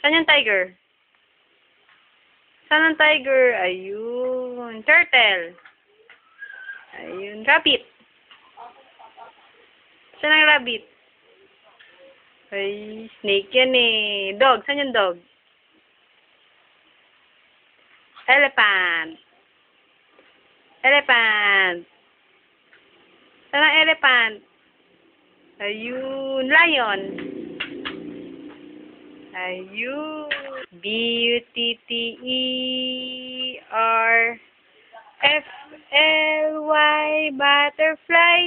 Saan yung tiger? Saan ang tiger? Ayun. Turtle. Ayun. Rabbit. Saan ang rabbit? Ay, snake yan eh. Dog. Saan yung dog? Elephant. Elephant. Saan ang elephant? Ayun. Lion. Ayun. B-U-T-T-E-R-F-L-Y butterfly.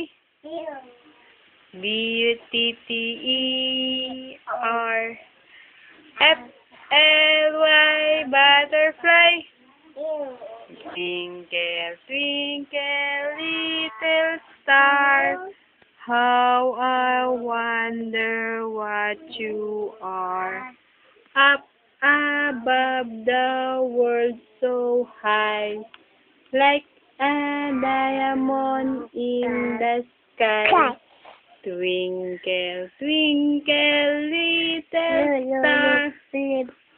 B-U-T-T-E-R-F-L-Y butterfly. Twinkle, twinkle, little star, how I wonder what you are. Up above the world so high, like a diamond in the sky. Twinkle, twinkle, little star,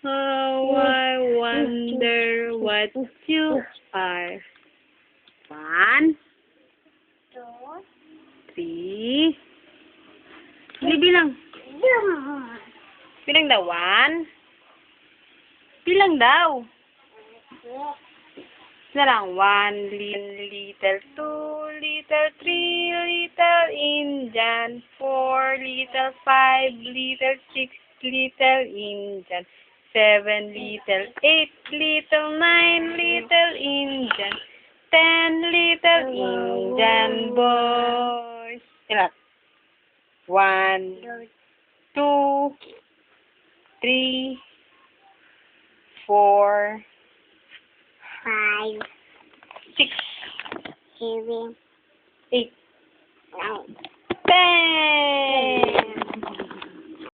how I wonder what you are. 1, 3. Bilang. Bilang daw. 1. Bilang daw. Na lang. 1, little 2, little 3, little Indian. 4, little 5, little 6, little Indian. 7, little 8, little 9, little Indian. 10, little Indian boys. Ilan? 1, 2, 3, 4, 5, 6, 7, 8, 9.